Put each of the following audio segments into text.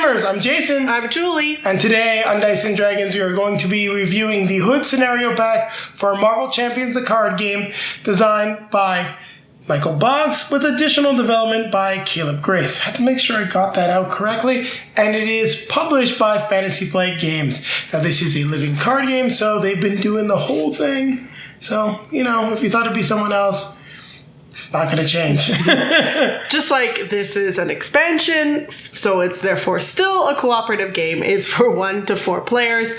Gamers, I'm Jason. I'm Julie. And today on Dice and Dragons, we are going to be reviewing the Hood Scenario Pack for Marvel Champions the card game, designed by Michael Boggs, with additional development by Caleb Grace. I had to make sure I got that out correctly. And it is published by Fantasy Flight Games. Now, this is a living card game, so they've been doing the whole thing. So, if you thought it'd be someone else, it's not going to change. Just like this is an expansion, so it's therefore still a cooperative game. It's for 1 to 4 players.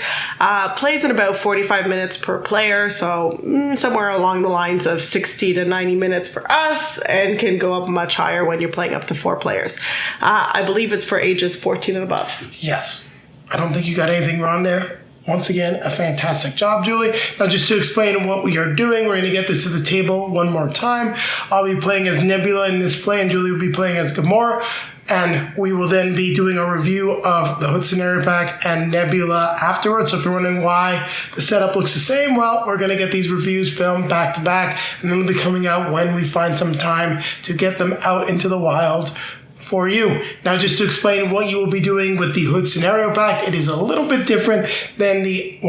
Plays in about 45 minutes per player, so somewhere along the lines of 60 to 90 minutes for us, and can go up much higher when you're playing up to 4 players. I believe it's for ages 14 and above. Yes. I don't think you got anything wrong there. Once again, a fantastic job, Julie. Now, just to explain what we are doing, we're going to get this to the table one more time. I'll be playing as Nebula in this play, and Julie will be playing as Gamora. And we will then be doing a review of the Hood Scenario Pack and Nebula afterwards. So if you're wondering why the setup looks the same, well, we're going to get these reviews filmed back to back, and then they'll be coming out when we find some time to get them out into the wild for you. Now, just to explain what you will be doing with the Hood Scenario Pack, it is a little bit different than a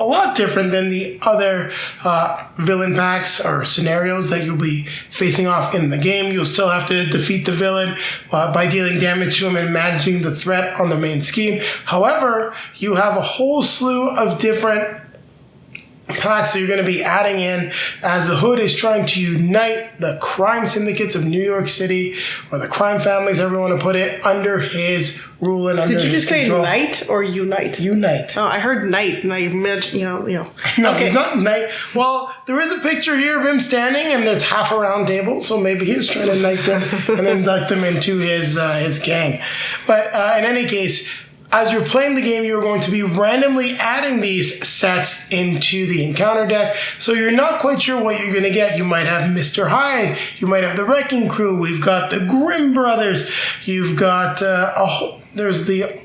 lot different than the other villain packs or scenarios that you'll be facing off in the game. You'll still have to defeat the villain by dealing damage to him and managing the threat on the main scheme. However, you have a whole slew of different packs that you're going to be adding in as the Hood is trying to unite the crime syndicates of New York City, or the crime families, however you want to put it, under his rule and under his control. Did you just say knight or unite? Unite. Oh, I heard knight, and I meant, No, okay. He's not knight. Well, there is a picture here of him standing, and there's half a round table, so maybe he's trying to knight them and induct them into his gang. But in any case, as you're playing the game, you're going to be randomly adding these sets into the encounter deck, so you're not quite sure what you're going to get. You might have Mr. Hyde, you might have the Wrecking Crew, we've got the Grimm Brothers, you've got there's the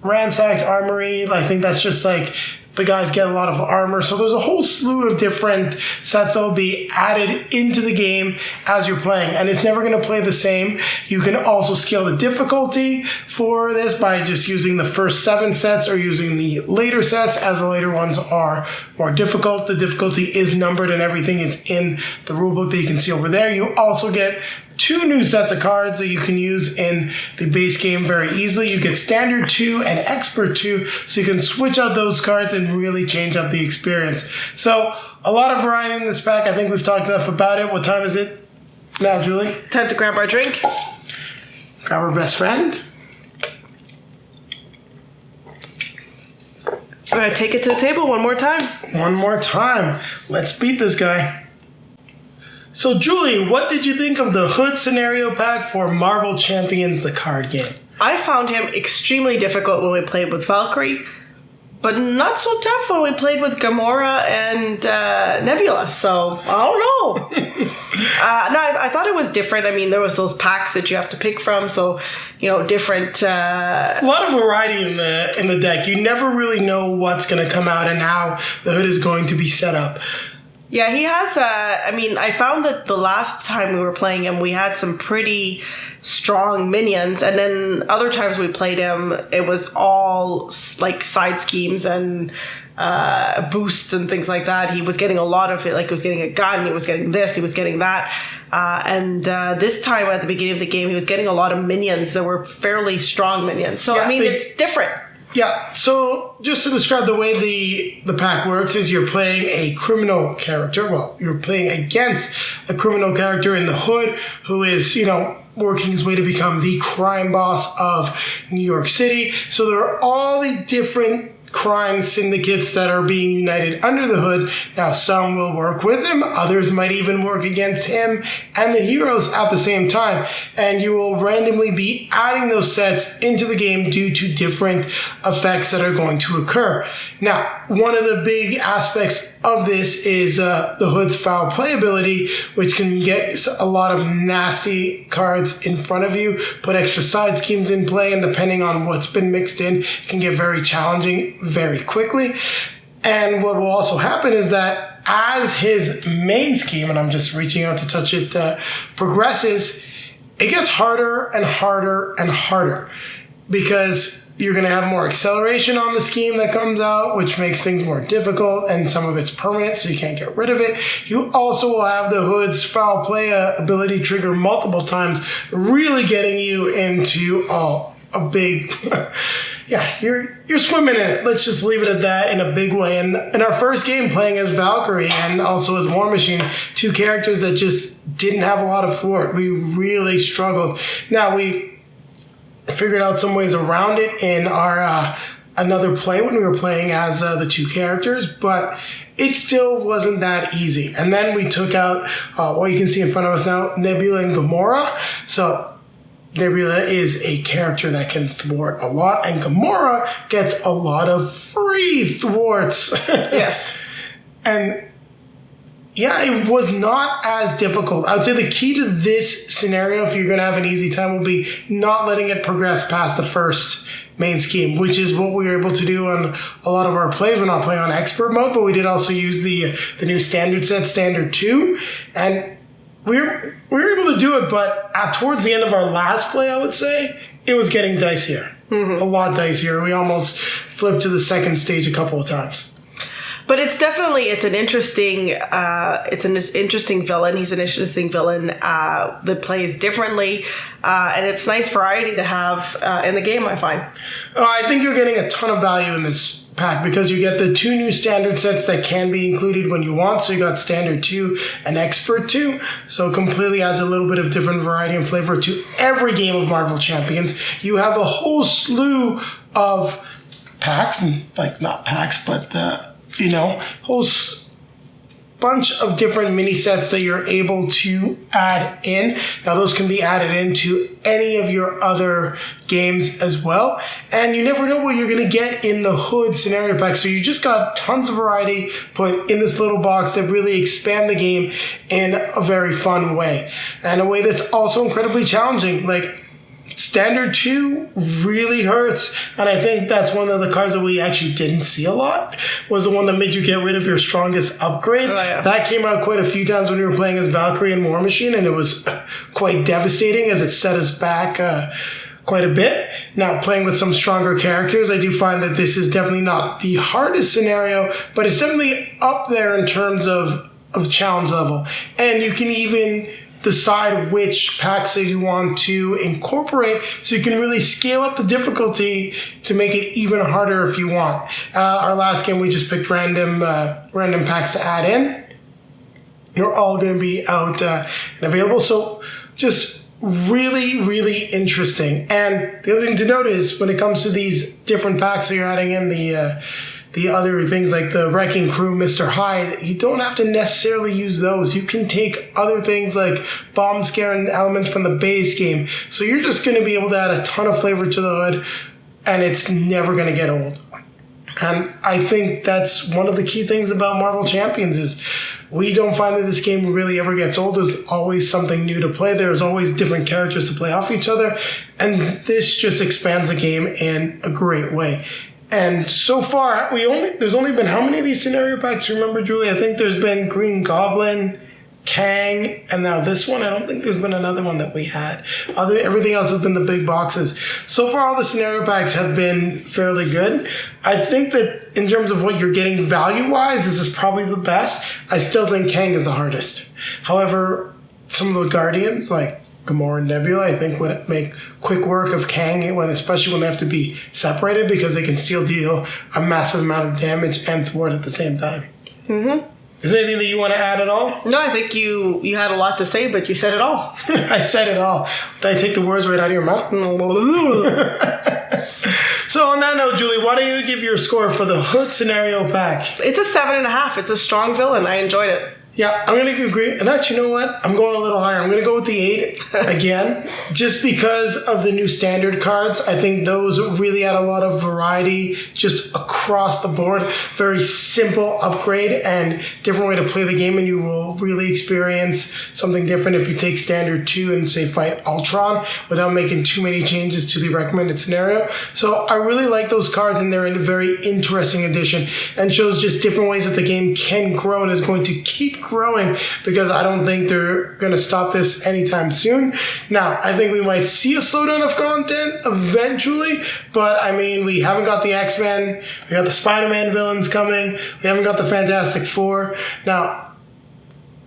Ransacked Armory. I think that's just like the guys get a lot of armor. So there's a whole slew of different sets that will be added into the game as you're playing. And it's never going to play the same. You can also scale the difficulty for this by just using the first 7 sets or using the later sets, as the later ones are more difficult. The difficulty is numbered and everything is in the rulebook that you can see over there. You also get 2 new sets of cards that you can use in the base game very easily. You get Standard 2 and Expert 2, so you can switch out those cards and really change up the experience. So, a lot of variety in this pack. I think we've talked enough about it. What time is it now, Julie? Time to grab our drink. Grab our best friend. I'm going to take it to the table one more time. One more time. Let's beat this guy. So, Julie, what did you think of the Hood Scenario Pack for Marvel Champions the card game? I found him extremely difficult when we played with Valkyrie, but not so tough when we played with Gamora and Nebula, so I don't know. I thought it was different. I mean, there was those packs that you have to pick from, so, different... A lot of variety in the deck. You never really know what's going to come out and how the Hood is going to be set up. Yeah, he has, I found that the last time we were playing him, we had some pretty strong minions, and then other times we played him, it was all, like, side schemes and boosts and things like that. He was getting a lot of it, like he was getting a gun, he was getting this, he was getting that, and this time at the beginning of the game, he was getting a lot of minions that were fairly strong minions. So, yeah, it's different. Yeah, so just to describe the way the pack works is you're playing a criminal character. Well, you're playing against a criminal character in the Hood who is, working his way to become the crime boss of New York City. So there are all the different crime syndicates that are being united under the Hood. Now, some will work with him, others might even work against him and the heroes at the same time. And you will randomly be adding those sets into the game due to different effects that are going to occur. Now, one of the big aspects of this is the Hood's foul playability, which can get a lot of nasty cards in front of you, put extra side schemes in play, and depending on what's been mixed in, it can get very challenging very quickly. And what will also happen is that as his main scheme, and I'm just reaching out to touch it, progresses, it gets harder and harder and harder. because you're going to have more acceleration on the scheme that comes out, which makes things more difficult, and some of it's permanent, so you can't get rid of it. You also will have the Hood's foul play ability trigger multiple times, really getting you into a big... yeah, you're swimming in it. Let's just leave it at that in a big way. And in our first game, playing as Valkyrie and also as War Machine, two characters that just didn't have a lot of thwart. We really struggled. Now, we figured out some ways around it in our another play when we were playing as the two characters, but it still wasn't that easy. And then we took out what you can see in front of us now, Nebula and Gamora. So Nebula is a character that can thwart a lot, and Gamora gets a lot of free thwarts. Yes. And yeah, it was not as difficult. I would say the key to this scenario, if you're going to have an easy time, will be not letting it progress past the first main scheme, which is what we were able to do on a lot of our plays. We're not playing on expert mode, but we did also use the new standard set, standard 2, and we were able to do it, but towards the end of our last play, I would say, it was getting dicier. Mm-hmm. A lot dicier. We almost flipped to the second stage a couple of times. But it's an interesting villain. He's an interesting villain that plays differently, and it's nice variety to have in the game, I find. I think you're getting a ton of value in this pack because you get the two new standard sets that can be included when you want. So you got standard 2 and expert 2. So it completely adds a little bit of different variety and flavor to every game of Marvel Champions. You have a whole slew of packs, and not packs, but whole bunch of different mini sets that you're able to add in. Now those can be added into any of your other games as well. And you never know what you're going to get in the Hood scenario pack. So you just got tons of variety put in this little box that really expand the game in a very fun way. And a way that's also incredibly challenging. Standard 2 really hurts, and I think that's one of the cards that we actually didn't see a lot, was the one that made you get rid of your strongest upgrade. Oh, yeah. That came out quite a few times when we were playing as Valkyrie and War Machine, and it was quite devastating as it set us back quite a bit. Now, playing with some stronger characters, I do find that this is definitely not the hardest scenario, but it's definitely up there in terms of challenge level. And you can even decide which packs that you want to incorporate, so you can really scale up the difficulty to make it even harder if you want. Our last game, we just picked random packs to add in. They're all going to be out and available, so just really, really interesting. And the other thing to note is when it comes to these different packs that you're adding in, the other things like the Wrecking Crew, Mr. Hyde, you don't have to necessarily use those. You can take other things like bomb scare and elements from the base game. So you're just going to be able to add a ton of flavor to the Hood, and it's never going to get old. And I think that's one of the key things about Marvel Champions is we don't find that this game really ever gets old. There's always something new to play. There's always different characters to play off each other. And this just expands the game in a great way. And so far, there's only been how many of these scenario packs? Remember, Julie? I think there's been Green Goblin, Kang, and now this one. I don't think there's been another one that we had. Everything else has been the big boxes. So far, all the scenario packs have been fairly good. I think that in terms of what you're getting value-wise, this is probably the best. I still think Kang is the hardest. However, some of the Guardians, like Gamora and Nebula, I think would make quick work of Kang, especially when they have to be separated, because they can still deal a massive amount of damage and thwart at the same time. Mm-hmm. Is there anything that you want to add at all? No, I think you had a lot to say, but you said it all. I said it all. Did I take the words right out of your mouth? So on that note, Julie, why don't you give your score for the Hood scenario pack? It's a 7.5. It's a strong villain. I enjoyed it. Yeah, I'm going to agree. And actually, you know what? I'm going a little higher. I'm going to go with the 8 again, just because of the new standard cards. I think those really add a lot of variety just across the board. Very simple upgrade and different way to play the game, and you will really experience something different if you take standard 2 and, say, fight Ultron without making too many changes to the recommended scenario. So I really like those cards, and they're in a very interesting addition and shows just different ways that the game can grow and is going to keep growing because I don't think they're going to stop this anytime soon. Now, I think we might see a slowdown of content eventually, but I mean, we haven't got the X-Men, we got the Spider-Man villains coming, we haven't got the Fantastic Four. Now,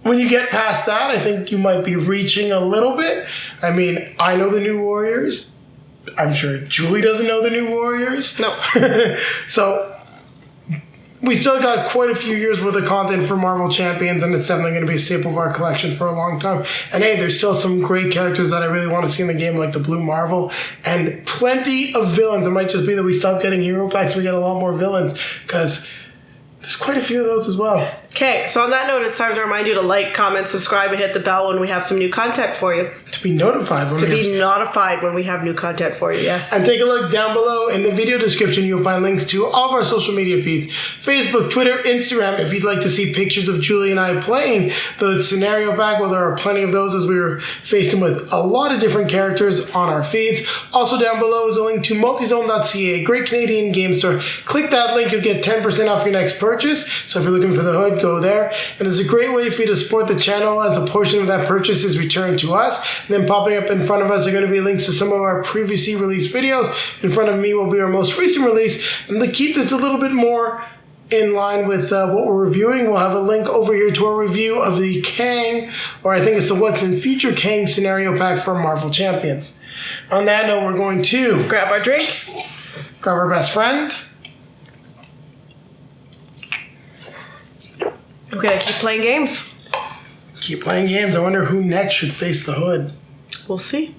when you get past that, I think you might be reaching a little bit. I mean, I know the New Warriors. I'm sure Julie doesn't know the New Warriors. No. So we still got quite a few years worth of content for Marvel Champions, and it's definitely going to be a staple of our collection for a long time. And hey, there's still some great characters that I really want to see in the game, like the Blue Marvel, and plenty of villains. It might just be that we stop getting hero packs, we get a lot more villains, because there's quite a few of those as well. Okay, so on that note, it's time to remind you to like, comment, subscribe, and hit the bell when we have some new content for you. To be notified When we have new content for you, yeah. And take a look down below in the video description. You'll find links to all of our social media feeds. Facebook, Twitter, Instagram, if you'd like to see pictures of Julie and I playing the scenario pack. Well, there are plenty of those as we were facing with a lot of different characters on our feeds. Also down below is a link to multizone.ca, a great Canadian game store. Click that link, you'll get 10% off your next purchase. So if you're looking for the hood, go there. And it's a great way for you to support the channel as a portion of that purchase is returned to us. And then popping up in front of us are going to be links to some of our previously released videos. In front of me will be our most recent release. And to keep this a little bit more in line with what we're reviewing, we'll have a link over here to our review of the Kang, or I think it's the What's in Future Kang scenario pack for Marvel Champions. On that note, we're going to grab our drink, grab our best friend. We're gonna keep playing games. Keep playing games. I wonder who next should face the hood. We'll see.